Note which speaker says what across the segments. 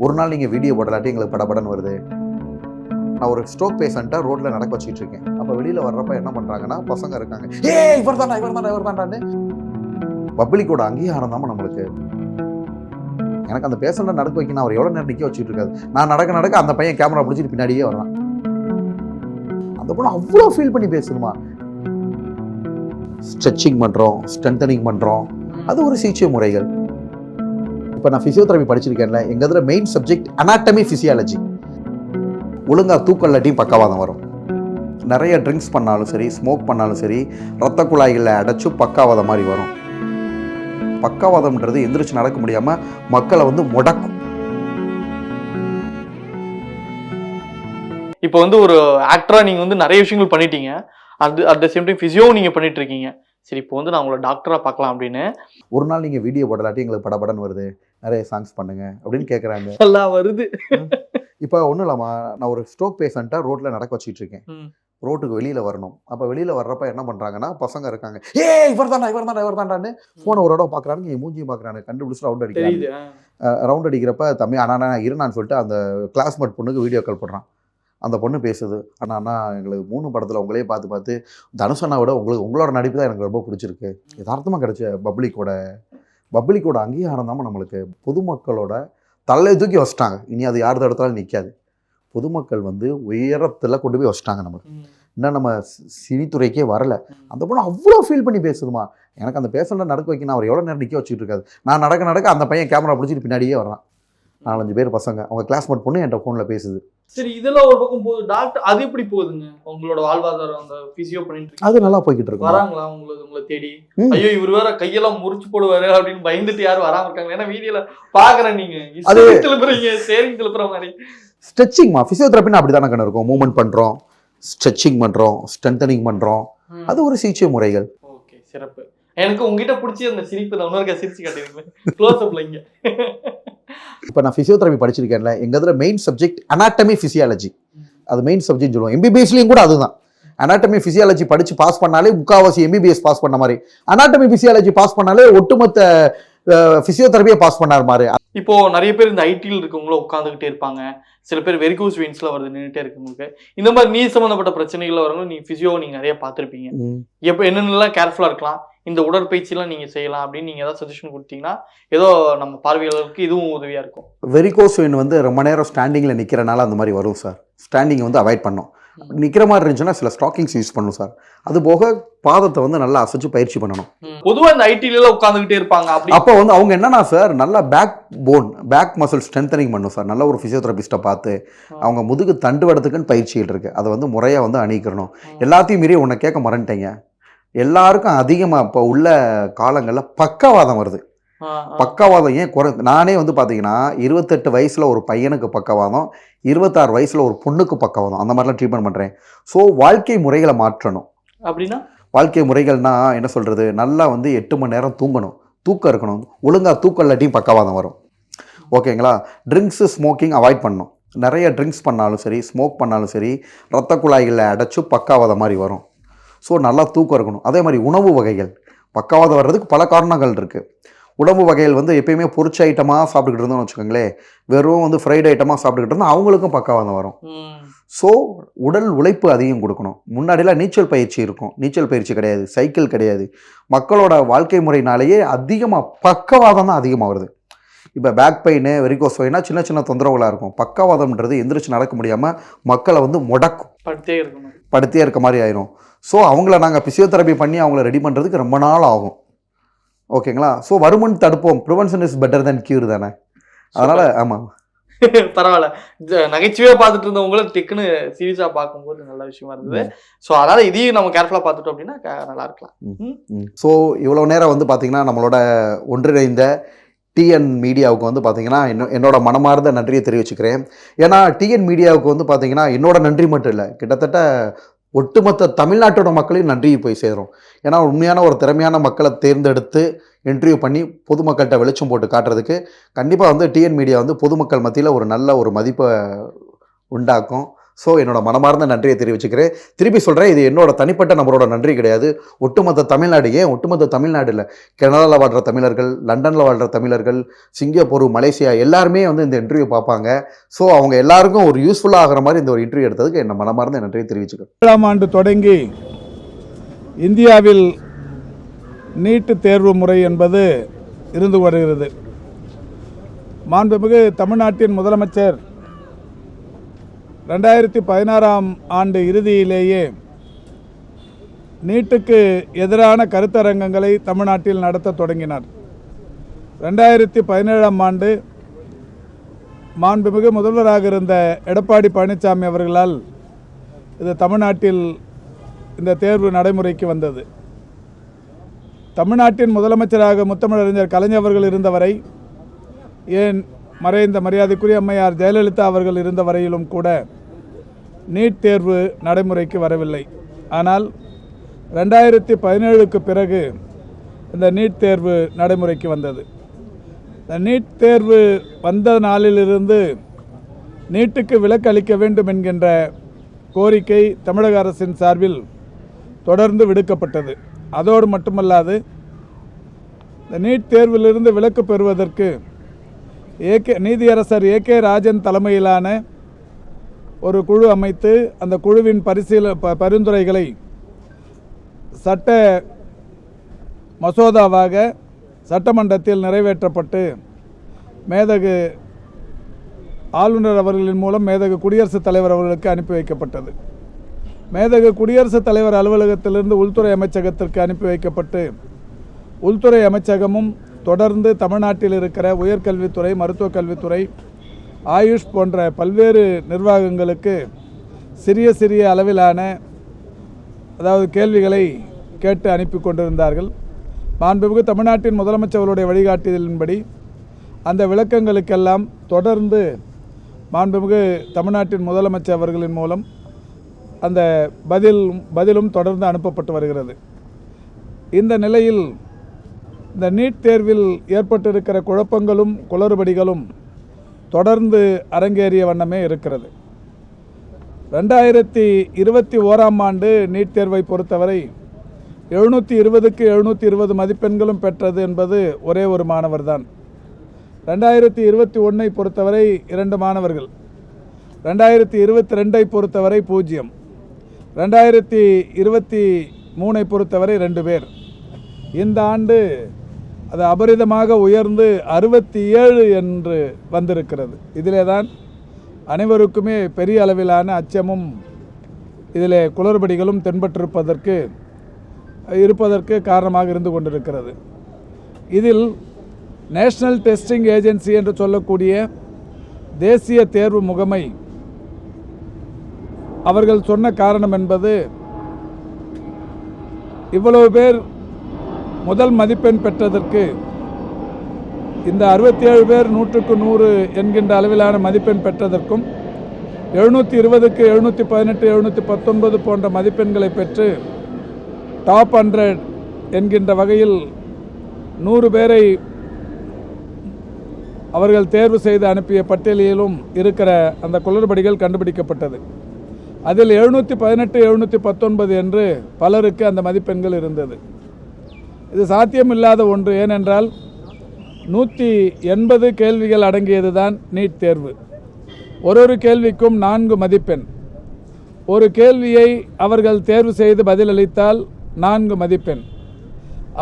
Speaker 1: ஒரு நாள் நீங்கள் வீடியோ போடலாட்டி எங்களுக்கு படபடன்னு வருது. நான் ஒரு ஸ்ட்ரோக் பேஷண்ட்டை ரோட்டில் நடக்க வச்சுட்டு இருக்கேன். அப்போ வெளியில் வர்றப்ப என்ன பண்ணுறாங்கன்னா, பசங்க இருக்காங்க, இவர் தாண்டான்னு பப்ளிக்கோட அங்கீகாரம் தான் நம்மளுக்கு. எனக்கு அந்த பேஷண்ட்டை நடக்க வைக்கணும், அவர் எவ்வளோ நேரம் நிற்க வச்சுட்டு இருக்காது. நான் நடக்க அந்த பையன் கேமரா பிடிச்சிட்டு பின்னாடியே வரான். அந்த பொண்ணு அவ்வளோ ஃபீல் பண்ணி பேசணுமா? ஸ்ட்ரெச்சிங் பண்ணுறோம், ஸ்ட்ரென்தனிங் பண்ணுறோம், அது ஒரு சிகிச்சை முறைகள். இப்போ நான் ஃபிசியோதெரபி படிச்சிருக்கேன்ல, எங்கள் இதில் மெயின் சப்ஜெக்ட் அனாட்டமி ஃபிசியாலஜி. ஒழுங்காக தூக்கல்லாட்டியும் பக்கவாதம் வரும். நிறைய ட்ரிங்க்ஸ் பண்ணாலும் சரி, ஸ்மோக் பண்ணாலும் சரி, ரத்த குழாய்களில் அடைச்சு பக்காவாதம் மாதிரி வரும். பக்கவாதம்ன்றது எந்திரிச்சு நடக்க முடியாமல் மக்களை முடக்கும்.
Speaker 2: இப்போ ஒரு ஆக்டரா நீங்க நிறைய விஷயங்கள் பண்ணிட்டீங்க. அட் த சேம் டைம் ஃபிசியோவும் நீங்க பண்ணிட்டு இருக்கீங்க. சரி, இப்போ நான் உங்களை டாக்டரா பார்க்கலாம் அப்படின்னு.
Speaker 1: ஒரு நாள் நீங்க வீடியோ போடலாட்டி எங்களுக்கு படபடன்னு வருது, நிறைய சாங்ஸ் பண்ணுங்க அப்படின்னு கேட்குறாங்க.
Speaker 2: நல்லா வருது.
Speaker 1: இப்போ ஒன்றும் இல்லாமா, நான் ஒரு ஸ்ட்ரோக் பேஷண்ட்டை ரோட்டில் நடக்க வச்சுட்டு இருக்கேன். ரோட்டுக்கு வெளியில் வரணும். அப்போ வெளியில் வர்றப்ப என்ன பண்ணுறாங்கன்னா, பசங்க இருக்காங்க, இவர் தாண்டான்னு ஃபோனை ஒரு இடம் பார்க்குறாங்க, மூஞ்சியும் பார்க்குறாங்க, கண்டுபிடிச்சி ரவுண்ட் அடிக்கிறாங்க. ரவுண்ட் அடிக்கிறப்ப தம்பி அண்ணா இருந்தான்னு சொல்லிட்டு அந்த கிளாஸ்மேட் பொண்ணுக்கு வீடியோ கால் பண்ணுறான். அந்த பொண்ணு பேசுது, அண்ணா எங்களுக்கு 3 படத்தில் உங்களே பார்த்து தனுஷனை விட உங்களோட நடிப்பு தான் எனக்கு ரொம்ப பிடிச்சிருக்கு. யதார்த்தமாக கிடைச்ச பப்ளிக்கோட அங்கீகாரம் தான் நம்மளுக்கு. பொதுமக்களோட தலையை தூக்கி வச்சிட்டாங்க. இனி அது யார் தடுத்தாலும் நிற்காது. பொதுமக்கள் உயரத்தில் கொண்டு போய் வச்சிட்டாங்க நம்மளுக்கு. இன்னும் நம்ம சினித்துறைக்கே வரலை. அந்த பொண்ணு அவ்வளோ ஃபீல் பண்ணி பேசுதுமா. எனக்கு அந்த பேஷண்ட்டை நடக்க வைக்கணும், அவர் எவ்வளோ நேரம் நிற்க வச்சுட்டு இருக்காது. நான் நடக்க அந்த பையன் கேமரா பிடிச்சிட்டு பின்னாடியே வரான். 4-5 பேர் பசங்க, அவங்க கிளாஸ்மேட் பொண்ணு என்கிட்ட ஃபோனில் பேசுது.
Speaker 2: சரி, இதெல்லாம் ஒரு பக்கம் போகுது. டாக்டர் அது எப்படி போகுதுங்க உங்களோட வாழ்வாதாரம்? அந்த பிசியோ பண்ணிட்டு
Speaker 1: அது நல்லா போய்கிட்டு இருக்கு.
Speaker 2: வராங்களா உங்களை தேடி? ஐயோ, இவர் வேற கையெல்லாம் முறிச்சு போடுவாரு அப்படின்னு பயந்துட்டு யாரும் வராம இருக்காங்க? ஏன்னா வீடியோல பாக்குறேன், நீங்க திருப்புறீங்க, சேரிங் திருப்புற மாதிரி.
Speaker 1: ஸ்ட்ரெச்சிங்மா, பிசியோதெரபின்னு அப்படிதானே கண்ணு இருக்கும். மூவ்மெண்ட் பண்றோம், ஸ்ட்ரெச்சிங் பண்றோம், ஸ்ட்ரென்தனிங் பண்றோம், அது ஒரு சிகிச்சை முறைகள்.
Speaker 2: ஓகே, சிறப்பு. எனக்கு உங்ககிட்ட பிடிச்சி அந்த சிரிப்பு தான். இன்னொரு சிரிச்சு காட்டிருக்கேன் க்ளோஸ் அப்ல இங்க.
Speaker 1: இப்போ நான் ஃபிசியோதெரபி படிச்சிருக்கேன்ல, எங்கள் இதில் மெயின் சப்ஜெக்ட் அனாட்டமி ஃபிசியாலஜி. அது மெயின் சப்ஜெக்ட் சொல்லுவோம். எம்பிபிஎஸ்லையும் கூட அதுதான். அனாட்டமி ஃபிசியாலஜி படித்து பாஸ் பண்ணாலே முக்கால்வாசி எம்பிபிஎஸ் பாஸ் பண்ண மாதிரி, அனாட்டமி ஃபிசியாலஜி பாஸ் பண்ணாலே ஒட்டுமொத்த ஃபிசியோதெரபியை பாஸ் பண்ணார் மாதிரி.
Speaker 2: இப்போ நிறைய பேர் இந்த ஐடியில் இருக்கவங்களும் உட்காந்துக்கிட்டே இருப்பாங்க. சில பேர் வெரிகோஸ் வெயின்ஸ்ல வருது, நின்றுட்டே இருக்கவங்களுக்கு. இந்த மாதிரி நீ சம்பந்தப்பட்ட பிரச்சனைகள் வரவங்க நீ ஃபிசியோ நீங்க நிறைய பார்த்துருப்பீங்க. எப்போ என்னென்னலாம் கேர்ஃபுல்லாக இருக்கலாம், இந்த உடற்பயிற்சிலாம் நீங்க செய்யலாம் அப்படின்னு நீங்க ஏதாவது சஜஷன் கொடுத்தீங்கன்னா ஏதோ நம்ம பார்வையாளருக்கு இதுவும் உதவியா இருக்கும்.
Speaker 1: வெரிகோஸ் வெயின் ரொம்ப நேரம் ஸ்டாண்டிங்ல நிக்கிறனால அந்த மாதிரி வரும் சார். ஸ்டாண்டிங் அவாய்ட் பண்ணும். நிக்கிற மாதிரி இருந்துச்சுன்னா சில ஸ்டாக்கிங்ஸ் யூஸ் பண்ணும் சார். அது போக பாதத்தை நல்லா அசைச்சு பயிற்சி பண்ணணும்.
Speaker 2: பொதுவாக இந்த ஐடில உட்காந்துக்கிட்டே இருப்பாங்க.
Speaker 1: அப்போ அவங்க என்னன்னா சார், நல்லா பேக் மசில் ஸ்ட்ரென்தனிங் பண்ணும் சார். நல்ல ஒரு பிசியோதெரபிஸ்ட்டை பார்த்து அவங்க முதுகு தண்டுவடத்துக்குன்னு பயிற்சிகள் இருக்கு. அதை முறையாக அணிக்கணும். எல்லாத்தையும் மீறி உன்னை கேட்க மறந்துட்டேங்க, எல்லாருக்கும் அதிகமாக இப்போ உள்ள காலங்களில் பக்கவாதம் வருது. பக்கவாதம் ஏன் நானே பார்த்தீங்கன்னா 28 வயசில் ஒரு பையனுக்கு பக்கவாதம், 26 வயசில் ஒரு பொண்ணுக்கு பக்கவாதம், அந்த மாதிரிலாம் ட்ரீட்மெண்ட் பண்ணுறேன். ஸோ வாழ்க்கை முறைகளை மாற்றணும்.
Speaker 2: அப்படின்னா
Speaker 1: வாழ்க்கை முறைகள்னா என்ன சொல்கிறது, நல்லா 8 மணி நேரம் தூங்கணும், தூக்கம் இருக்கணும். ஒழுங்காக தூக்கம் இல்லாட்டியும் பக்கவாதம் வரும். ஓகேங்களா? ட்ரிங்க்ஸு ஸ்மோக்கிங் அவாய்ட் பண்ணணும். நிறைய ட்ரிங்க்ஸ் பண்ணாலும் சரி, ஸ்மோக் பண்ணாலும் சரி, ரத்த குழாய்களில் அடைச்சு பக்கவாதம் மாதிரி வரும். ஸோ நல்லா தூக்கம் இருக்கணும். அதே மாதிரி உணவு வகைகள் பக்கவாதம் வர்றதுக்கு பல காரணங்கள் இருக்குது. உணவு வகைகள் எப்பயுமே பொரிச்ச ஐட்டமாக சாப்பிட்டுக்கிட்டு இருந்தோம்னு வச்சுக்கோங்களேன், வெறும் ஃப்ரைட் ஐட்டமாக சாப்பிட்டுக்கிட்டு இருந்தால் அவங்களுக்கும் பக்கவாதம் வரும். ஸோ உடல் உழைப்பு அதிகம் கொடுக்கணும். முன்னாடிலாம் நீச்சல் பயிற்சி இருக்கும், நீச்சல் பயிற்சி கிடையாது, சைக்கிள் கிடையாது. மக்களோட வாழ்க்கை முறையினாலேயே அதிகமாக பக்கவாதம் தான் அதிகமாக வருது. இப்போ பேக் பெயின், வெரிகோஸ் வெயினா சின்ன சின்ன தொந்தரவுகளாக இருக்கும். பக்கவாதம்ன்றது எந்திரிச்சு நடக்க முடியாமல் மக்களை முடக்கும், படுத்தே இருக்க மாதிரி ஆயிரும். ஸோ அவங்கள நாங்கள் பிசியோதெரபி பண்ணி அவங்கள ரெடி பண்ணுறதுக்கு ரொம்ப நாள் ஆகும். ஓகேங்களா? ஸோ வருமுன் தடுப்போம், prevention is better then cure தானே. அதனால் ஆமாம்,
Speaker 2: பரவாயில்ல. நகைச்சுவையாக பார்த்துட்டு இருந்தவங்களும் டெக்குன்னு சீரியஸாக பார்க்கும்போது நல்ல விஷயமா இருந்தது. ஸோ அதனால் இதையும் நம்ம கேர்ஃபுல்லாக பார்த்துட்டோம் அப்படின்னா நல்லா இருக்கலாம்.
Speaker 1: ஸோ இவ்வளோ நேரம் பார்த்தீங்கன்னா நம்மளோட ஒன்றிணைந்த டிஎன் மீடியாவுக்கு பார்த்தீங்கன்னா என்னோட மனமார்ந்த நன்றியை தெரிவிச்சுக்கிறேன். ஏன்னா டிஎன் மீடியாவுக்கு பார்த்தீங்கன்னா என்னோட நன்றி மட்டும் இல்லை, கிட்டத்தட்ட ஒட்டுமொத்த தமிழ்நாட்டோட மக்களையும் நன்றி போய் சேரும். ஏன்னா உண்மையான ஒரு திறமையான மக்களை தேர்ந்தெடுத்து இன்டர்வியூ பண்ணி பொதுமக்கள்கிட்ட வெளிச்சம் போட்டு காட்டுறதுக்கு கண்டிப்பாக டிஎன் மீடியா பொதுமக்கள் மத்தியில் ஒரு நல்ல ஒரு மதிப்பை உண்டாக்கும். ஸோ என்னோட மனமார்ந்த நன்றியை தெரிவிச்சுக்கிறேன். திருப்பி சொல்கிறேன், இது என்னோட தனிப்பட்ட நபரோட நன்றி கிடையாது. ஒட்டுமொத்த தமிழ்நாடு, ஏன் ஒட்டுமொத்த தமிழ்நாடு இல்லை, கனடாவில் வாழ்கிற தமிழர்கள், லண்டனில் வாழ்கிற தமிழர்கள், சிங்கப்பூர், மலேசியா எல்லாருமே வந்து இந்த இன்டர்வியூ பார்ப்பாங்க. ஸோ அவங்க எல்லாருக்கும் ஒரு யூஸ்ஃபுல்லாக ஆகிற மாதிரி இந்த ஒரு இன்டர்வியூ எடுத்ததுக்கு என்ன மனமார்ந்த நன்றியை தெரிவிச்சுக்கிறேன்.
Speaker 3: 7ஆம் ஆண்டு தொடங்கி இந்தியாவில் நீட்டு தேர்வு முறை என்பது இருந்து வருகிறது. மாண்புமிகு தமிழ்நாட்டின் முதலமைச்சர் 2016ஆம் ஆண்டு இறுதியிலேயே நீட்டுக்கு எதிரான கருத்தரங்கங்களை தமிழ்நாட்டில் நடத்த தொடங்கினார். 2017ஆம் ஆண்டு மாண்புமிகு முதல்வராக இருந்த எடப்பாடி பழனிசாமி அவர்களால் இது தமிழ்நாட்டில் இந்த தேர்வு நடைமுறைக்கு வந்தது. தமிழ்நாட்டின் முதலமைச்சராக முத்தமிழறிஞர் கலைஞர் அவர்கள் இருந்தவரை, ஏன் மறைந்த மரியாதைக்குரிய அம்மையார் ஜெயலலிதா அவர்கள் இருந்த வரையிலும் கூட நீட் தேர்வு நடைமுறைக்கு வரவில்லை. ஆனால் 2017க்கு பிறகு இந்த நீட் தேர்வு நடைமுறைக்கு வந்தது. இந்த நீட் தேர்வு வந்த நாளிலிருந்து நீட்டுக்கு விலக்கு அளிக்க வேண்டும் என்கின்ற கோரிக்கை தமிழக அரசின் சார்பில் தொடர்ந்து விடுக்கப்பட்டது. அதோடு மட்டுமல்லாது, இந்த நீட் தேர்விலிருந்து விலக்கு பெறுவதற்கு நீதியரசர் ஏகே ராஜன் தலைமையிலான ஒரு குழு அமைத்து அந்த குழுவின் பரிந்துரைகளை சட்ட மசோதாவாக சட்டமன்றத்தில் நிறைவேற்றப்பட்டு மேதகு ஆளுநர் அவர்களின் மூலம் மேதகு குடியரசுத் தலைவர் அவர்களுக்கு அனுப்பி வைக்கப்பட்டது. மேதகு குடியரசுத் தலைவர் அலுவலகத்திலிருந்து உள்துறை அமைச்சகத்திற்கு அனுப்பி வைக்கப்பட்டு, உள்துறை அமைச்சகமும் தொடர்ந்து தமிழ்நாட்டில் இருக்கிற உயர்கல்வித்துறை, மருத்துவக் கல்வித்துறை, ஆயுஷ் போன்ற பல்வேறு நிர்வாகங்களுக்கு சிறிய சிறிய அளவிலான கேள்விகளை கேட்டு அனுப்பி கொண்டிருந்தார்கள். மாண்புமிகு தமிழ்நாட்டின் முதலமைச்சர்களுடைய வழிகாட்டுதலின்படி அந்த விளக்கங்களுக்கெல்லாம் தொடர்ந்து மாண்புமிகு தமிழ்நாட்டின் முதலமைச்சர் அவர்களின் மூலம் அந்த பதிலும் தொடர்ந்து அனுப்பப்பட்டு வருகிறது. இந்த நிலையில் இந்த நீட் தேர்வில் ஏற்பட்டிருக்கிற குழப்பங்களும் குளறுபடிகளும் தொடர்ந்து அரங்கேறிய வண்ணமே இருக்கிறது. 2021ஆம் ஆண்டு நீட் தேர்வை பொறுத்தவரை 720க்கு 720 மதிப்பெண்களும் பெற்றது என்பது ஒரே ஒரு மாணவர் தான். 2021ஐ பொறுத்தவரை 2 மாணவர்கள், 2022ஐ பொறுத்தவரை 0, 2023ஐ பொறுத்தவரை 2 பேர். இந்த ஆண்டு அது அபரிதமாக உயர்ந்து 67 என்று வந்திருக்கிறது. இதிலே தான் அனைவருக்குமே பெரிய அளவிலான அச்சமும் இதிலே குளறுபடிகளும் இருப்பதற்கு காரணமாக இருந்து கொண்டிருக்கிறது. இதில் நேஷனல் டெஸ்டிங் ஏஜென்சி என்று சொல்லக்கூடிய தேசிய தேர்வு முகமை அவர்கள் சொன்ன காரணம் என்பது, இவ்வளவு பேர் முதல் மதிப்பெண் பெற்றதற்கு, இந்த 67 பேர் 100க்கு 100 என்கின்ற அளவிலான மதிப்பெண் பெற்றதற்கும் 720க்கு 718, 719 போன்ற மதிப்பெண்களை பெற்று டாப் 100 என்கின்ற வகையில் 100 பேரை அவர்கள் தேர்வு செய்து அனுப்பிய பட்டியலிலும் இருக்கிற அந்த குளறுபடிகள் கண்டுபிடிக்கப்பட்டது. அதில் 718, 719 என்று பலருக்கு அந்த மதிப்பெண்கள் இருந்தது. இது சாத்தியமில்லாத ஒன்று. ஏனென்றால் 180 கேள்விகள் அடங்கியது தான் நீட் தேர்வு. ஒரு கேள்விக்கும் 4 மதிப்பெண். ஒரு கேள்வியை அவர்கள் தேர்வு செய்து பதிலளித்தால் 4 மதிப்பெண்.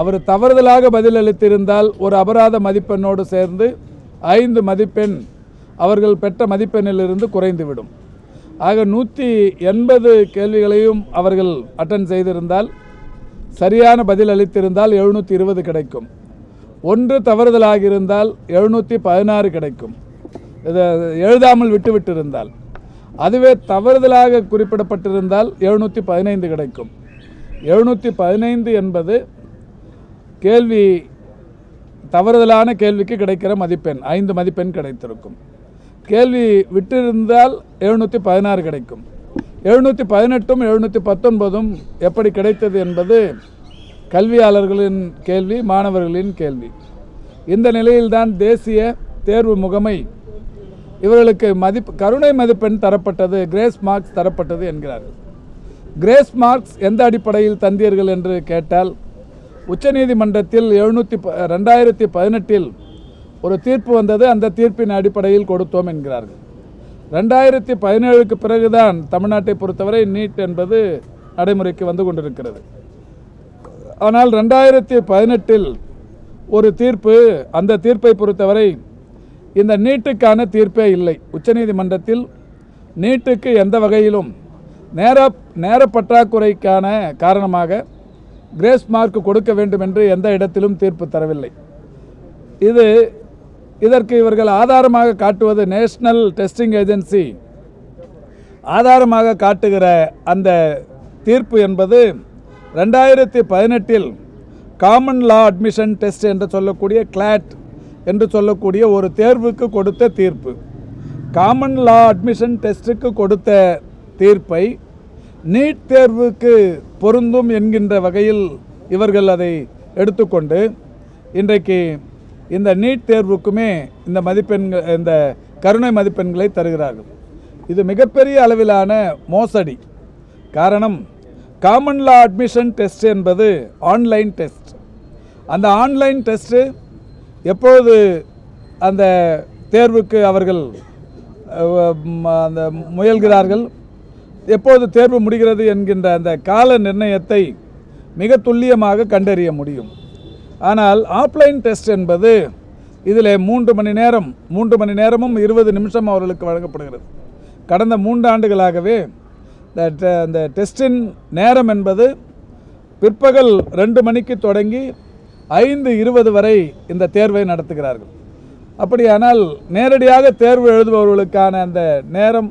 Speaker 3: அவர் தவறுதலாக பதிலளித்திருந்தால் ஒரு அபராத மதிப்பெண்ணோடு சேர்ந்து 5 மதிப்பெண் அவர்கள் பெற்ற மதிப்பெண்ணிலிருந்து குறைந்துவிடும். ஆக 180 கேள்விகளையும் அவர்கள் அட்டன் செய்திருந்தால், சரியான பதில் அளித்திருந்தால் 720 கிடைக்கும். ஒன்று தவறுதலாக இருந்தால் 716 கிடைக்கும். இதை எழுதாமல் விட்டுவிட்டிருந்தால், அதுவே தவறுதலாக குறிப்பிடப்பட்டிருந்தால் 715 கிடைக்கும். 715 என்பது கேள்வி தவறுதலான கேள்விக்கு கிடைக்கிற மதிப்பெண். 5 மதிப்பெண் கிடைத்திருக்கும். கேள்வி விட்டிருந்தால் 716 கிடைக்கும். 718ம் 719ம் எப்படி கிடைத்தது என்பது கல்வியாளர்களின் கேள்வி, மாணவர்களின் கேள்வி. இந்த நிலையில்தான் தேசிய தேர்வு முகமை இவர்களுக்கு கருணை மதிப்பெண் தரப்பட்டது, கிரேஸ் மார்க்ஸ் தரப்பட்டது என்கிறார்கள். கிரேஸ் மார்க்ஸ் எந்த அடிப்படையில் தந்தீர்கள் என்று கேட்டால், உச்சநீதிமன்றத்தில் 2018 ஒரு தீர்ப்பு வந்தது, அந்த தீர்ப்பின் அடிப்படையில் கொடுத்தோம் என்கிறார்கள். 2017க்கு பிறகுதான் தமிழ்நாட்டை பொறுத்தவரை நீட் என்பது நடைமுறைக்கு வந்து கொண்டிருக்கிறது. ஆனால் 2018 ஒரு தீர்ப்பு, அந்த தீர்ப்பை பொறுத்தவரை இந்த நீட்டுக்கான தீர்ப்பே இல்லை. உச்சநீதிமன்றத்தில் நீட்டுக்கு எந்த வகையிலும் நேர பற்றாக்குறைக்கான காரணமாக கிரேஸ் மார்க் கொடுக்க வேண்டும் என்று எந்த இடத்திலும் தீர்ப்பு தரவில்லை. இதற்கு இவர்கள் ஆதாரமாக காட்டுவது நேஷனல் டெஸ்டிங் ஏஜென்சி ஆதாரமாக காட்டுகிற அந்த தீர்ப்பு என்பது 2018 காமன் லா அட்மிஷன் டெஸ்ட் என்று சொல்லக்கூடிய கிளாட் என்று சொல்லக்கூடிய ஒரு தேர்வுக்கு கொடுத்த தீர்ப்பு. காமன் லா அட்மிஷன் டெஸ்ட்டுக்கு கொடுத்த தீர்ப்பை நீட் தேர்வுக்கு பொருந்தும் என்கின்ற வகையில் இவர்கள் அதை எடுத்துக்கொண்டு இன்றைக்கு இந்த நீட் தேர்வுக்குமே இந்த கருணை மதிப்பெண்களை தருகிறார்கள். இது மிகப்பெரிய அளவிலான மோசடி. காரணம், காமன் லா அட்மிஷன் டெஸ்ட் என்பது ஆன்லைன் டெஸ்ட். அந்த ஆன்லைன் டெஸ்ட்டு எப்பொழுது அந்த தேர்வுக்கு அவர்கள் அந்த முயல்கிறார்கள், எப்போது தேர்வு முடிகிறது என்கின்ற அந்த கால நிர்ணயத்தை மிக துல்லியமாக கண்டறிய முடியும். ஆனால் ஆஃப்லைன் டெஸ்ட் என்பது இதில் 3 மணி நேரமும் 20 நிமிஷம் அவர்களுக்கு வழங்கப்படுகிறது. கடந்த 3 ஆண்டுகளாகவே அந்த டெஸ்டின் நேரம் என்பது பிற்பகல் 2 மணிக்கு தொடங்கி 5:20 வரை இந்த தேர்வை நடத்துகிறார்கள். அப்படியானால் நேரடியாக தேர்வு எழுதுபவர்களுக்கான அந்த நேரம்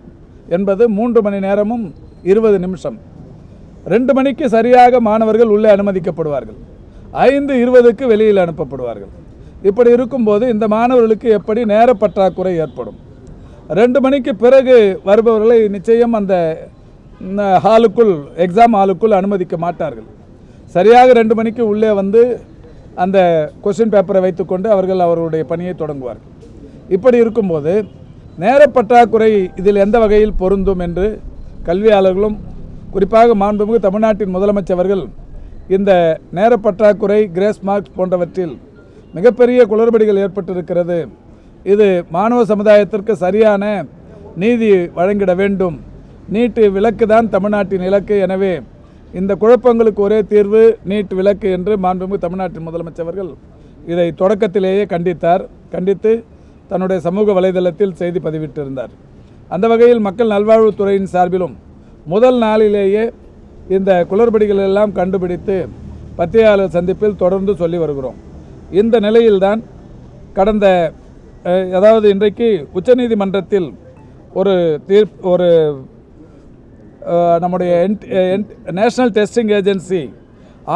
Speaker 3: என்பது 3 மணி நேரமும் 20 நிமிஷம். 2 மணிக்கு சரியாக மாணவர்கள் உள்ளே அனுமதிக்கப்படுவார்கள், 5:20க்கு வெளியில் அனுப்பப்படுவார்கள். இப்படி இருக்கும்போது இந்த மாணவர்களுக்கு எப்படி நேர பற்றாக்குறை ஏற்படும்? 2 மணிக்கு பிறகு வருபவர்களை நிச்சயம் அந்த ஹாலுக்குள், எக்ஸாம் ஹாலுக்குள் அனுமதிக்க மாட்டார்கள். சரியாக 2 மணிக்கு உள்ளே வந்து அந்த கொஸ்டின் பேப்பரை வைத்துக்கொண்டு அவர்களுடைய பணியை தொடங்குவார்கள். இப்படி இருக்கும்போது நேர பற்றாக்குறை இதில் எந்த வகையில் பொருந்தும் என்று கல்வியாளர்களும் குறிப்பாக மாண்புமிகு தமிழ்நாட்டின் முதலமைச்சர்கள் இந்த நேர பற்றாக்குறை, கிரேஸ் மார்க்ஸ் போன்றவற்றில் மிகப்பெரிய குளறுபடிகள் ஏற்பட்டிருக்கிறது, இது மாணவ சமுதாயத்திற்கு சரியான நீதி வழங்கிட வேண்டும், நீட்டு விலக்கு தான் தமிழ்நாட்டின் இலக்கு, எனவே இந்த குழப்பங்களுக்கு ஒரே தீர்வு நீட் விலக்கு என்று மாண்புமிகு தமிழ்நாட்டின் முதலமைச்சர்கள் இதை தொடக்கத்திலேயே கண்டித்து தன்னுடைய சமூக வலைதளத்தில் செய்தி பதிவிட்டிருந்தார். அந்த வகையில் மக்கள் நல்வாழ்வுத்துறையின் சார்பிலும் முதல் நாளிலேயே இந்த குளறுபடிகள் எல்லாம் கண்டுபிடித்து பத்திரிகையாளர் சந்திப்பில் தொடர்ந்து சொல்லி வருகிறோம். இந்த நிலையில்தான் இன்றைக்கு உச்சநீதிமன்றத்தில் ஒரு நம்முடைய நேஷனல் டெஸ்டிங் ஏஜென்சி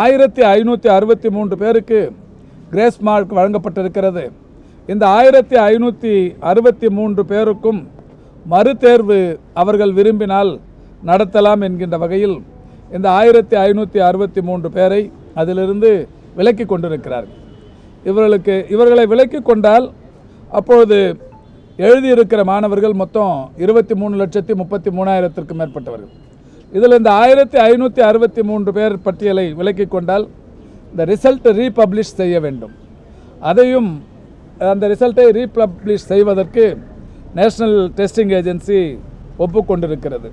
Speaker 3: 1563 பேருக்கு கிரேஸ் மார்க் வழங்கப்பட்டிருக்கிறது. இந்த 1563 பேருக்கும் மறுதேர்வு அவர்கள் விரும்பினால் நடத்தலாம் என்கின்ற வகையில் இந்த 1563 பேரை அதிலிருந்து விலக்கி கொண்டிருக்கிறார்கள். இவர்களை விலக்கி கொண்டால் அப்பொழுது எழுதியிருக்கிற மாணவர்கள் மொத்தம் 23,33,000க்கும் மேற்பட்டவர்கள். இதில் இந்த 1563 பேர் பட்டியலை விலக்கி கொண்டால் இந்த ரிசல்ட் ரீபப்ளிஷ் செய்ய வேண்டும். அதையும் அந்த ரிசல்ட்டை ரீபப்ளிஷ் செய்வதற்கு நேஷனல் டெஸ்டிங் ஏஜென்சி ஒப்புக்கொண்டிருக்கிறது.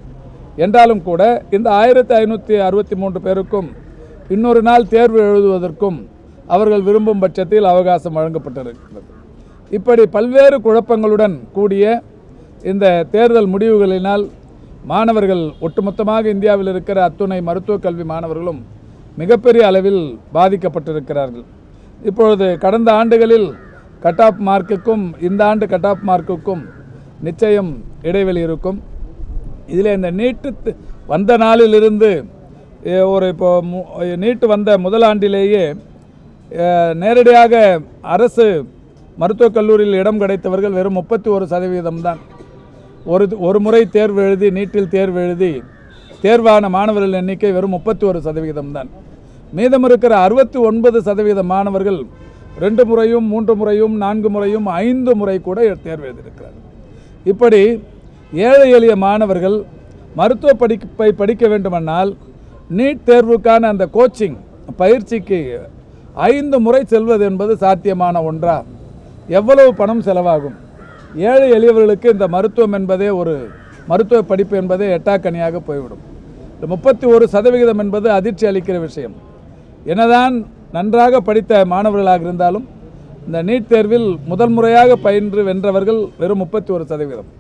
Speaker 3: என்றாலும் கூட இந்த 1563 பேருக்கும் இன்னொரு நாள் தேர்வு எழுதுவதற்கும் அவர்கள் விரும்பும் பட்சத்தில் அவகாசம் வழங்கப்பட்டிருக்கிறது. இப்படி பல்வேறு குழப்பங்களுடன் கூடிய இந்த தேர்தல் முடிவுகளினால் மாணவர்கள், ஒட்டுமொத்தமாக இந்தியாவில் இருக்கிற அத்துணை மருத்துவக் கல்வி மாணவர்களும் மிகப்பெரிய அளவில் பாதிக்கப்பட்டிருக்கிறார்கள். இப்பொழுது கடந்த ஆண்டுகளில் கட் ஆஃப் மார்க்குக்கும் இந்த ஆண்டு கட் ஆஃப் மார்க்குக்கும் நிச்சயம் இடைவெளி இருக்கும். இதில் இந்த நீட்டு வந்த நாளிலிருந்து நீட்டு வந்த முதல் ஆண்டிலேயே நேரடியாக அரசு மருத்துவக் கல்லூரியில் இடம் கிடைத்தவர்கள் வெறும் 31% தான். ஒரு முறை தேர்வு எழுதி, நீட்டில் தேர்வு எழுதி தேர்வான மாணவர்கள் எண்ணிக்கை வெறும் 31% தான். மீதம் இருக்கிற 69% மாணவர்கள் 2 முறையும் 3 முறையும் 4 முறையும் 5 முறை கூட தேர்வு எழுதியிருக்கிறார்கள். இப்படி ஏழை எளிய மாணவர்கள் மருத்துவ படிப்பை படிக்க வேண்டுமென்றால் நீட் தேர்வுக்கான அந்த கோச்சிங் பயிற்சிக்கு 5 முறை செல்வது என்பது சாத்தியமான ஒன்றா? எவ்வளவு பணம் செலவாகும்? ஏழை எளியவர்களுக்கு இந்த மருத்துவம் என்பதே ஒரு மருத்துவ படிப்பு என்பதே எட்டாக்கனியாக போய்விடும். இந்த 31% என்பது அதிர்ச்சி அளிக்கிற விஷயம். என்னதான் நன்றாக படித்த மாணவர்களாக இருந்தாலும் இந்த நீட் தேர்வில் முதல் முறையாக பயின்று வென்றவர்கள் வெறும் 31%.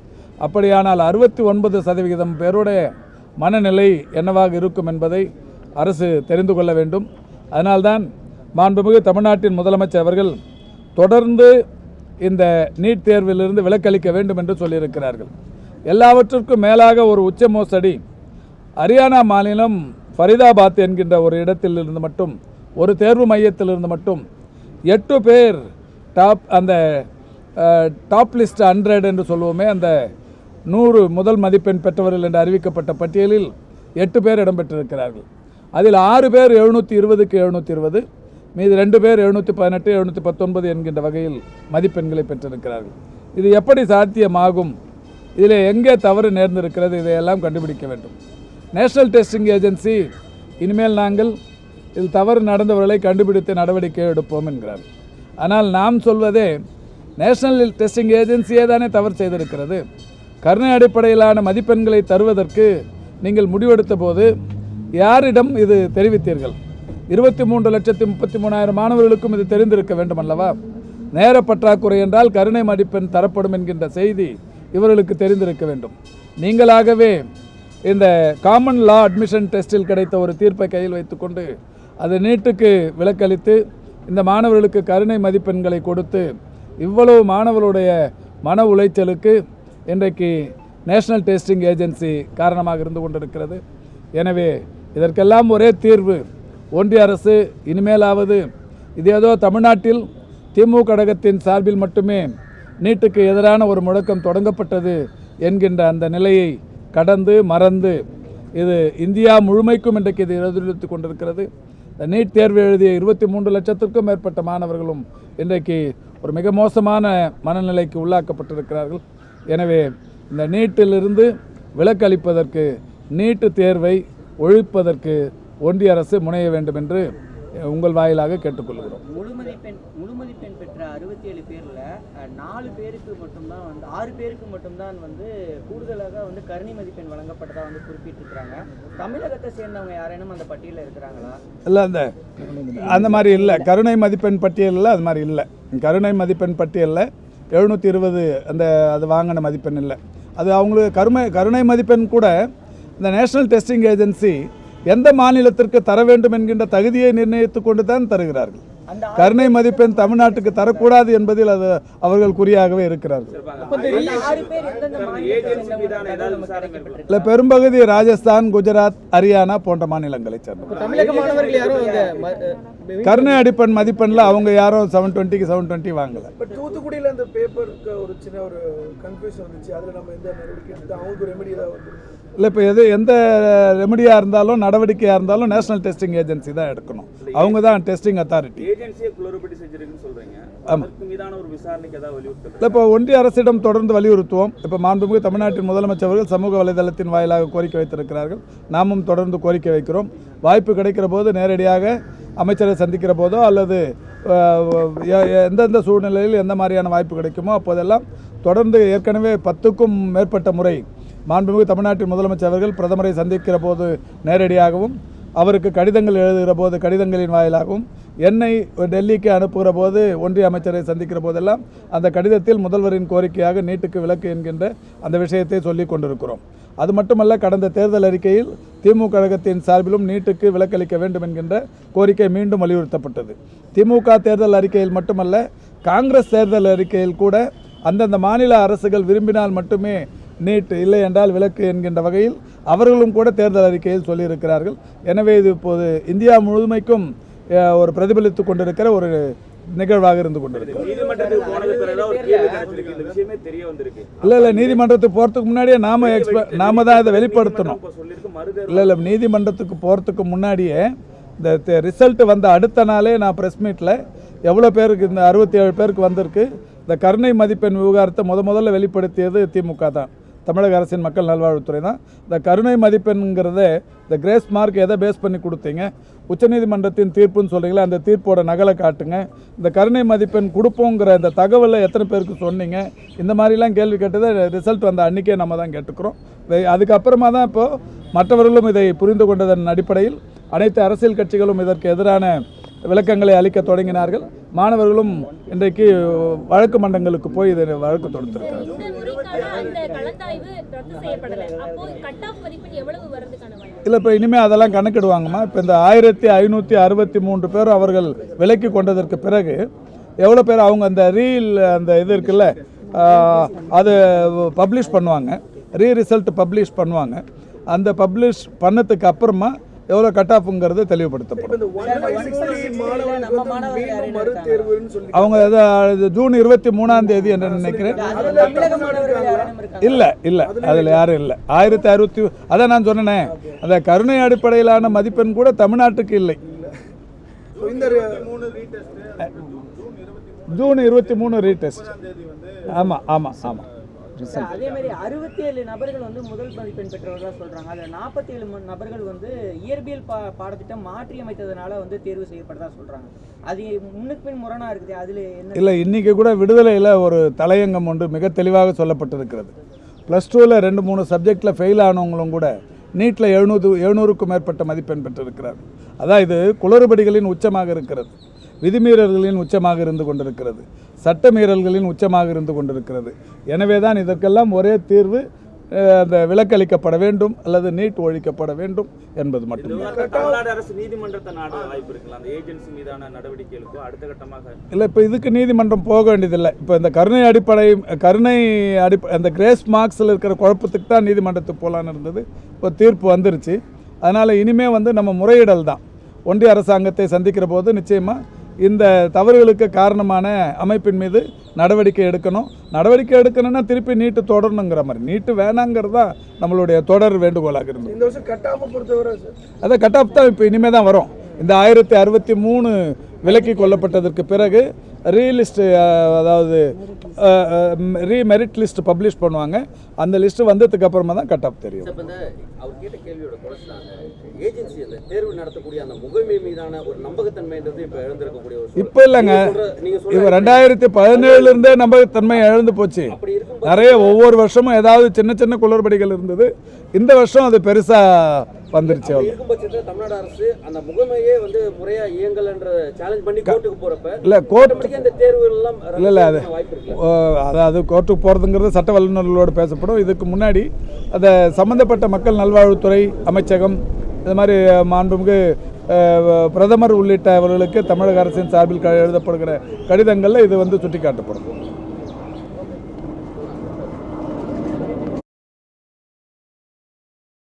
Speaker 3: அப்படியானால் 69% பேருடைய மனநிலை என்னவாக இருக்கும் என்பதை அரசு தெரிந்து கொள்ள வேண்டும். அதனால்தான் மாண்புமிகு தமிழ்நாட்டின் முதலமைச்சர் அவர்கள் தொடர்ந்து இந்த நீட் தேர்விலிருந்து விலக்களிக்க வேண்டும் என்று சொல்லியிருக்கிறார்கள். எல்லாவற்றிற்கும் மேலாக ஒரு உச்ச மோசடி ஹரியானா மாநிலம் ஃபரிதாபாத் என்கின்ற ஒரு இடத்திலிருந்து மட்டும், ஒரு தேர்வு மையத்திலிருந்து மட்டும் 8 பேர் டாப் லிஸ்ட் 100 என்று சொல்லுவோமே, அந்த 100 முதல் மதிப்பெண் பெற்றவர்கள் என்று அறிவிக்கப்பட்ட பட்டியலில் 8 பேர் இடம்பெற்றிருக்கிறார்கள். அதில் 6 பேர் 720க்கு 720, மீது 2 பேர் 718 719 என்கின்ற வகையில் மதிப்பெண்களை பெற்றிருக்கிறார்கள். இது எப்படி சாத்தியமாகும்? இதில் எங்கே தவறு நேர்ந்திருக்கிறது? இதையெல்லாம் கண்டுபிடிக்க வேண்டும். நேஷனல் டெஸ்டிங் ஏஜென்சி இனிமேல் நாங்கள் இதில் தவறு நடந்தவர்களை கண்டுபிடித்து நடவடிக்கை எடுப்போம் என்கிறார். ஆனால் நாம் சொல்வதே நேஷனல் டெஸ்டிங் ஏஜென்சியே தானே தவறு செய்திருக்கிறது. கருணை அடிப்படையிலான மதிப்பெண்களை தருவதற்கு நீங்கள் முடிவெடுத்த போது யாரிடம் இது தெரிவித்தீர்கள்? 23,33,000 மாணவர்களுக்கும் இது தெரிந்திருக்க வேண்டும் அல்லவா? நேர பற்றாக்குறை என்றால் கருணை மதிப்பெண் தரப்படும் என்கின்ற செய்தி இவர்களுக்கு தெரிந்திருக்க வேண்டும். நீங்களாகவே இந்த காமன் லா அட்மிஷன் டெஸ்ட்டில் கிடைத்த ஒரு தீர்ப்பை கையில் வைத்துக்கொண்டு அது நீட்டுக்கு விலக்களித்து இந்த மாணவர்களுக்கு கருணை மதிப்பெண்களை கொடுத்து இவ்வளவு மாணவர்களுடைய மன உளைச்சலுக்கு இன்றைக்கு நேஷனல் டெஸ்டிங் ஏஜென்சி காரணமாக இருந்து கொண்டிருக்கிறது. எனவே இதற்கெல்லாம் ஒரே தீர்வு, ஒன்றிய அரசு இனிமேலாவது இது ஏதோ தமிழ்நாட்டில் திமுக கழகத்தின் சார்பில் மட்டுமே நீட்டுக்கு எதிரான ஒரு முழக்கம் தொடங்கப்பட்டது என்கின்ற அந்த நிலையை கடந்து மறந்து இது இந்தியா முழுமைக்கும் இன்றைக்கு இது எதிரொலித்து கொண்டிருக்கிறது. இந்த நீட் தேர்வு எழுதிய 23 லட்சத்திற்கும் மேற்பட்ட மாணவர்களும் இன்றைக்கு ஒரு மிக மோசமான மனநிலைக்கு உள்ளாக்கப்பட்டிருக்கிறார்கள். எனவே இந்த நீட்டிலிருந்து விலக்களிப்பதற்கு, நீட்டு தேர்வை ஒழிப்பதற்கு ஒன்றிய அரசு முனைய வேண்டும் என்று உங்கள் வாயிலாக கேட்டுக்கொள்கிறோம்.
Speaker 4: முழு மதிப்பெண் பெற்ற 67 பேரில் 4 பேருக்கு மட்டும்தான் 6 பேருக்கு மட்டும்தான் கூடுதலாக கருணை மதிப்பெண் வழங்கப்பட்டதாக குறிப்பிட்டிருக்கிறாங்க. தமிழகத்தை சேர்ந்தவங்க யாரேனும் அந்த பட்டியலில் இருக்கிறாங்களா?
Speaker 3: இல்லை, அந்த மாதிரி இல்லை. கருணை மதிப்பெண் பட்டியலில் அது மாதிரி இல்லை. கருணை மதிப்பெண் பட்டியலில் 720 அது வாங்கின மதிப்பெண் இல்லை. அது அவங்களுக்கு கருணை மதிப்பெண் கூட இந்த நேஷனல் டெஸ்டிங் ஏஜென்சி எந்த மாநிலத்திற்கு தர வேண்டும் என்கின்ற தகுதியை நிர்ணயித்து கொண்டு தான் தருகிறார்கள். கருணை மதிப்பெண் தமிழ்நாட்டுக்கு தரக்கூடாது என்பதில் அது அவர்கள் குறியாகவே இருக்கிறார்கள். இல்லை, பெரும்பகுதி ராஜஸ்தான், குஜராத், ஹரியானா போன்ற மாநிலங்களை சேர்ந்தவர்கள். கருணை அடிப்படை மதிப்பெண்ணில் அவங்க யாரும் 720க்கு 720 வாங்கல.
Speaker 5: தூத்துக்குடியில் அந்த பேப்பருக்கு ஒரு சின்ன ஒரு கன்ஃபியூஷன் வந்துச்சு. அதில் நம்ம எந்த நடவடிக்கை எடுத்து அவங்களுக்கு ரெமெடி ஏதாவது
Speaker 3: இல்லை, இப்போ எந்த ரெமடியாக இருந்தாலும் நடவடிக்கையாக இருந்தாலும் நேஷனல் டெஸ்டிங் ஏஜென்சி தான் எடுக்கணும். அவங்க தான் டெஸ்டிங் அத்தாரிட்டி. இல்லை, இப்போ ஒன்றிய அரசிடம் தொடர்ந்து வலியுறுத்துவோம். இப்போ மாண்புமிகு தமிழ்நாட்டின் முதலமைச்சர் அவர்கள் சமூக வலைதளத்தின் வாயிலாக கோரிக்கை வைத்திருக்கிறார்கள். நாமும் தொடர்ந்து கோரிக்கை வைக்கிறோம். வாய்ப்பு கிடைக்கிற போது நேரடியாக அமைச்சரை சந்திக்கிற போதோ அல்லது எந்தெந்த சூழ்நிலையில் எந்த மாதிரியான வாய்ப்பு கிடைக்குமோ அப்போதெல்லாம் தொடர்ந்து ஏற்கனவே 10க்கும் மேற்பட்ட முறை மாண்புமிகு தமிழ்நாட்டின் முதலமைச்சர் அவர்கள் பிரதமரை சந்திக்கிற போது நேரடியாகவும், அவருக்கு கடிதங்கள் எழுதுகிற போது கடிதங்களின் வாயிலாகவும், என்னை டெல்லிக்கு அனுப்புகிற போது ஒன்றிய அமைச்சரை சந்திக்கிற போதெல்லாம் அந்த கடிதத்தில் முதல்வரின் கோரிக்கையாக நீட்டுக்கு விலக்கு என்கின்ற அந்த விஷயத்தை சொல்லிக் கொண்டிருக்கிறோம். அது மட்டுமல்ல, கடந்த தேர்தல் அறிக்கையில் திமுக கழகத்தின் சார்பிலும் நீட்டுக்கு விலக்களிக்க வேண்டும் என்கின்ற கோரிக்கை மீண்டும் வலியுறுத்தப்பட்டது. திமுக தேர்தல் அறிக்கையில் மட்டுமல்ல, காங்கிரஸ் தேர்தல் அறிக்கையில் கூட அந்தந்த மாநில அரசுகள் விரும்பினால் மட்டுமே நீட், இல்லை என்றால் விலக்கு என்கின்ற வகையில் அவர்களும் கூட தேர்தல் அறிக்கையில் சொல்லியிருக்கிறார்கள். எனவே இது இப்போது இந்தியா முழுமைக்கும் ஒரு பிரதிபலித்து கொண்டிருக்கிற ஒரு நிகழ்வாக இருந்து கொண்டிருக்கிறது. இல்லை, நீதிமன்றத்துக்கு போகிறதுக்கு முன்னாடியே நாம தான் இதை வெளிப்படுத்தணும். இல்லை, நீதிமன்றத்துக்கு போகிறதுக்கு முன்னாடியே இந்த ரிசல்ட் வந்த அடுத்த நாளே நான் ப்ரெஸ் மீட்டில் எவ்வளோ பேருக்கு இந்த 67 பேருக்கு வந்திருக்கு, இந்த கருணை மதிப்பெண் விவகாரத்தை முதல்ல வெளிப்படுத்தியது திமுக தான், தமிழக அரசின் மக்கள் நல்வாழ்வுத்துறை தான். இந்த கருணை மதிப்பெண்ங்கிறத இந்த கிரேஸ் மார்க் எதை பேஸ் பண்ணி கொடுத்தீங்க, உச்சநீதிமன்றத்தின் தீர்ப்புன்னு சொல்கிறீங்களா, அந்த தீர்ப்போட நகலை காட்டுங்க. இந்த கருணை மதிப்பெண் கொடுப்போங்கிற இந்த தகவலை எத்தனை பேருக்கு சொன்னீங்க, இந்த மாதிரிலாம் கேள்வி கேட்டதை ரிசல்ட் வந்த அன்றைக்கே நம்ம தான் கேட்டுக்கிறோம். அதுக்கப்புறமா தான் இப்போது மற்றவர்களும் இதை புரிந்து கொண்டதன் அடிப்படையில் அனைத்து அரசியல் கட்சிகளும் இதற்கு எதிரான விளக்கங்களை அளிக்க தொடங்கினார்கள். மாணவர்களும் இன்றைக்கு வழக்கு மன்றங்களுக்கு போய் இதை வழக்கு தொடுத்திருக்காங்க. இல்லை, இப்போ இனிமேல் அதெல்லாம் கணக்கிடுவாங்கம்மா. இப்போ இந்த 1563 பேர் அவர்கள் விலக்கி கொண்டதற்கு பிறகு எவ்வளோ பேர் அவங்க அந்த அந்த இது இருக்குல்ல, அது பப்ளிஷ் பண்ணுவாங்க, ரிசல்ட் பப்ளிஷ் பண்ணுவாங்க. அந்த பப்ளிஷ் பண்ணதுக்கு அப்புறமா எவ்வளோ கட் ஆஃப்ங்கிறது தெளிவுபடுத்தப்படும். அவங்க ஜூன் 23 என்று நினைக்கிறேன். இல்லை அதில் யாரும் இல்லை. 1060 அதான் நான் சொன்னேனே, அந்த கருணை அடிப்படையிலான மதிப்பெண் கூட தமிழ்நாட்டுக்கு இல்லை. June 23 retest. ஆமாம்.
Speaker 4: அதே மாதிரி 67 நபர்கள் வந்து முதல் மதிப்பெண் பெற்றவர்களாக சொல்றாங்க. அதில் 47 நபர்கள் வந்து இயற்பியல் பாடத்திட்டம் மாற்றி அமைத்ததுனால வந்து தேர்வு செய்யப்பட்டதா சொல்றாங்க. அது முன்னுக்கு பின் முரணா இருக்குது. அதில் என்ன
Speaker 3: இல்லை, இன்றைக்கி கூட விடுதலையில் ஒரு தலையங்கம் ஒன்று மிக தெளிவாக சொல்லப்பட்டிருக்கிறது. +2ல் 2-3 சப்ஜெக்டில் ஃபெயில் ஆனவங்களும் கூட நீட்டில் 700க்கும் மேற்பட்ட மதிப்பெண் பெற்றிருக்கிறார். அதான் இது குளறுபடிகளின் உச்சமாக இருக்கிறது, விதிமீறல்களின் உச்சமாக இருந்து கொண்டிருக்கிறது, சட்ட மீறல்களின் உச்சமாக இருந்து கொண்டிருக்கிறது. எனவே தான் இதற்கெல்லாம் ஒரே தீர்வு அந்த விலக்களிக்கப்பட வேண்டும் அல்லது நீட் ஒழிக்கப்பட வேண்டும் என்பது மட்டும்தான்.
Speaker 6: தமிழ்நாடு அரசு நீதிமன்றத்தை நாட வாய்ப்பு இருக்கலாம் அந்த ஏஜென்சி மீதான நடவடிக்கைகளுக்கோ அடுத்த கட்டமாக.
Speaker 3: இல்லை, இப்போ இதுக்கு நீதிமன்றம் போக வேண்டியதில்லை. இப்போ இந்த கருணை அந்த கிரேஸ் மார்க்ஸில் இருக்கிற குழப்பத்துக்கு தான் நீதிமன்றத்துக்கு போகலான்னு இருந்தது. இப்போ தீர்ப்பு வந்துருச்சு. அதனால் இனிமேல் வந்து நம்ம முறையிடல் தான். ஒன்றிய அரசாங்கத்தை சந்திக்கிற போது நிச்சயமாக இந்த தவறுகளுக்கு காரணமான அமைப்பின் மீது நடவடிக்கை எடுக்கணும்னா திருப்பி நீட்டு தொடரணுங்கிற மாதிரி, நீட்டு வேணாங்கிறது தான் நம்மளுடைய தொடர் வேண்டுகோளாக இருந்தது.
Speaker 5: இந்த வருஷம் கட் ஆஃப் பொறுத்தவரை
Speaker 3: அதை கட் ஆஃப் தான் இப்போ இனிமேல் தான் வரும். இந்த 1063 விலக்கி கொள்ளப்பட்டதற்கு பிறகு ரீலிஸ்ட்டு, அதாவது மெரிட் லிஸ்ட் பப்ளிஷ் பண்ணுவாங்க. அந்த லிஸ்ட்டு வந்ததுக்கு அப்புறமா தான் கட் ஆஃப் தெரியும்.
Speaker 6: அவர் கேட்ட கேள்வியோட ஏஜென்சி அந்த தேர்வு நடத்தக்கூடிய அந்த முகமை மீதான ஒரு நம்பகத்தன்மைன்றது இப்போ எழுந்திருக்கக்கூடிய ஒரு
Speaker 3: இப்போ இல்லைங்க, இப்போ 2017 நம்பகத்தன்மை இழந்து போச்சு. நிறைய ஒவ்வொரு வருஷமும் ஏதாவது சின்ன குளறுபடிகள் இருந்தது. இந்த வருஷம் அது பெருசாக வந்துருச்சு.
Speaker 6: இருக்கும் பட்சத்தில் தமிழ்நாடு அரசு அந்த முகமையே வந்து முறையா இயங்கலன்ற சேலஞ்ச் பண்ணி கோர்ட்டுக்கு போறப்ப
Speaker 3: இல்லை
Speaker 6: அந்த தேர்வுகள் எல்லாம்
Speaker 3: இல்லை அது அதாவது கோர்ட்டுக்கு போகிறதுங்கிறது சட்ட வல்லுநர்களோடு பேசப்படும். இதுக்கு முன்னாடி அதை சம்மந்தப்பட்ட மக்கள் நல்வாழ்வுத்துறை அமைச்சகம், இது மாதிரி மாண்புமிகு பிரதமர் உள்ளிட்டவர்களுக்கு தமிழக அரசின் சார்பில் எழுதப்படுகிற கடிதங்களில் இது வந்து சுட்டிக்காட்டப்படும்.